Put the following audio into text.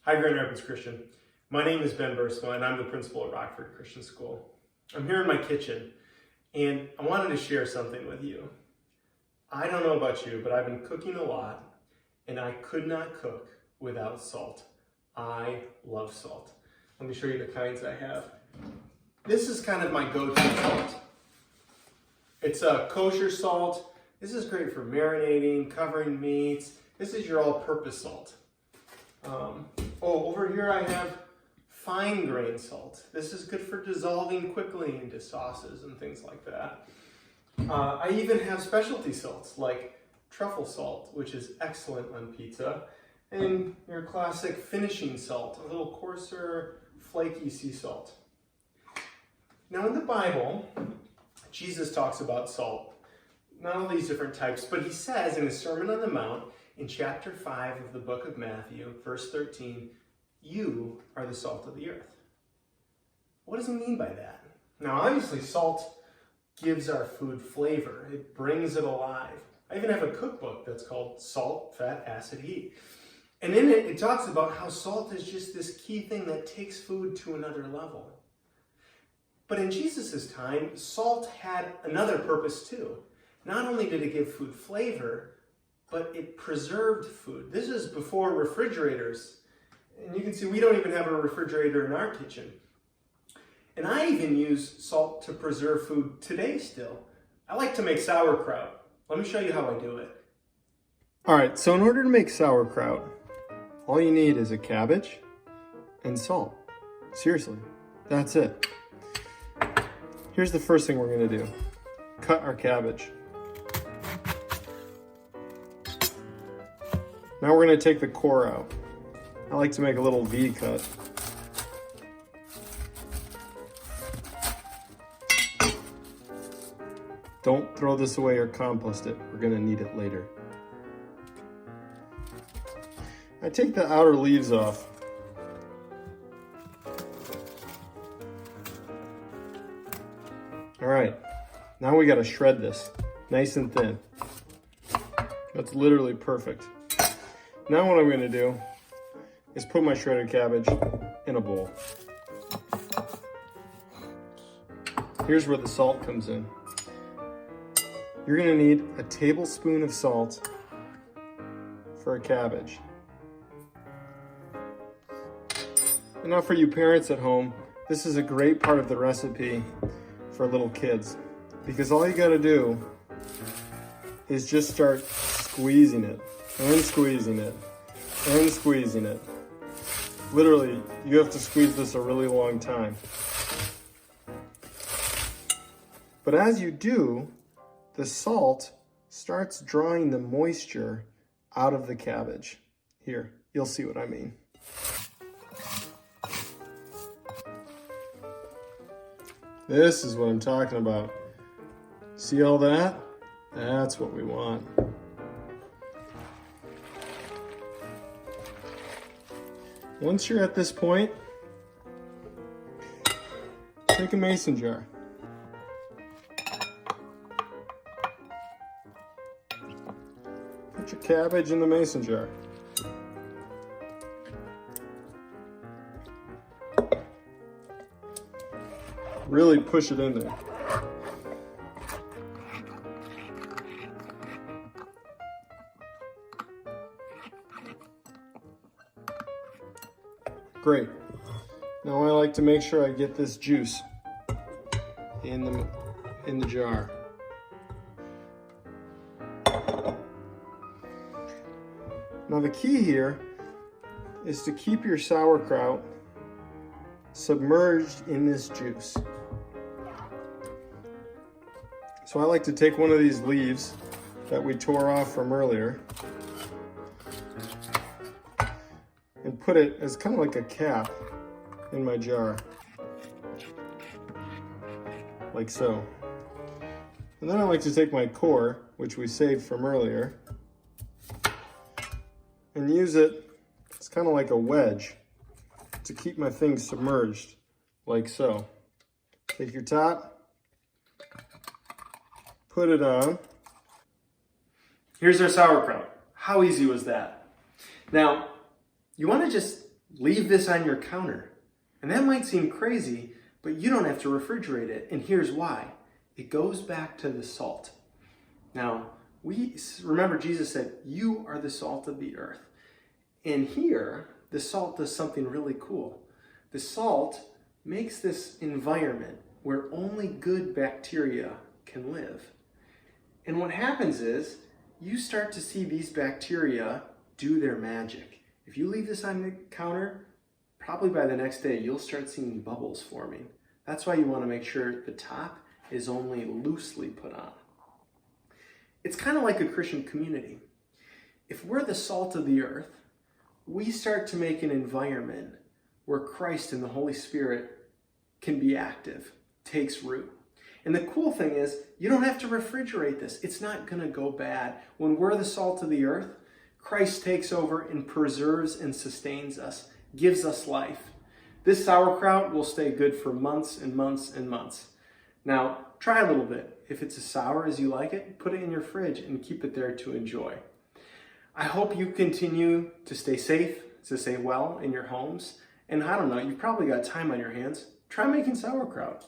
Hi, Grand Rapids Christian. My name is Buursma, and I'm the principal at Rockford Christian School. I'm here in my kitchen, and I wanted to share something with you. I don't know about you, but I've been cooking a lot, and I could not cook without salt. I love salt. Let me show you the kinds I have. This is kind of my go-to salt. It's a kosher salt. This is great for marinating, covering meats. This is your all-purpose salt. Over here I have fine grain salt. This is good for dissolving quickly into sauces and things like that. I even have specialty salts like truffle salt, which is excellent on pizza, and your classic finishing salt, a little coarser, flaky sea salt. Now in the Bible, Jesus talks about salt, not all these different types, but he says in his Sermon on the Mount, in chapter 5 of the book of Matthew, verse 13, you are the salt of the earth. What does he mean by that? Now, obviously, salt gives our food flavor. It brings it alive. I even have a cookbook that's called Salt, Fat, Acid, Heat. And in it, it talks about how salt is just this key thing that takes food to another level. But in Jesus' time, salt had another purpose too. Not only did it give food flavor, but it preserved food. This is before refrigerators. And you can see we don't even have a refrigerator in our kitchen. And I even use salt to preserve food today still. I like to make sauerkraut. Let me show you how I do it. All right, so in order to make sauerkraut, all you need is a cabbage and salt. Seriously, that's it. Here's the first thing we're gonna do. Cut our cabbage. Now we're going to take the core out. I like to make a little V cut. Don't throw this away or compost it. We're going to need it later. I take the outer leaves off. All right, now we got to shred this nice and thin. That's literally perfect. Now what I'm going to do is put my shredded cabbage in a bowl. Here's where the salt comes in. You're going to need a tablespoon of salt for a cabbage. And now for you parents at home, this is a great part of the recipe for little kids, because all you got to do is just start squeezing it. And squeezing it, and squeezing it. Literally, you have to squeeze this a really long time. But as you do, the salt starts drawing the moisture out of the cabbage. Here, you'll see what I mean. This is what I'm talking about. See all that? That's what we want. Once you're at this point, take a mason jar. Put your cabbage in the mason jar. Really push it in there. Great. Now I like to make sure I get this juice in the jar. Now the key here is to keep your sauerkraut submerged in this juice. So I like to take one of these leaves that we tore off from earlier and put it as kind of like a cap in my jar, like so. And then I like to take my core, which we saved from earlier, and use it as kind of like a wedge to keep my thing submerged, like so. Take your top, put it on. Here's our sauerkraut. How easy was that? Now, you want to just leave this on your counter. And that might seem crazy, but you don't have to refrigerate it. And here's why. It goes back to the salt. Now, remember Jesus said, you are the salt of the earth. And here, the salt does something really cool. The salt makes this environment where only good bacteria can live. And what happens is, you start to see these bacteria do their magic. If you leave this on the counter, probably by the next day, you'll start seeing bubbles forming. That's why you want to make sure the top is only loosely put on. It's kind of like a Christian community. If we're the salt of the earth, we start to make an environment where Christ and the Holy Spirit can be active, takes root. And the cool thing is, you don't have to refrigerate this. It's not going to go bad. When we're the salt of the earth, Christ takes over and preserves and sustains us, gives us life. This sauerkraut will stay good for months and months and months. Now, try a little bit. If it's as sour as you like it, put it in your fridge and keep it there to enjoy. I hope you continue to stay safe, to stay well in your homes. And I don't know, you've probably got time on your hands. Try making sauerkraut.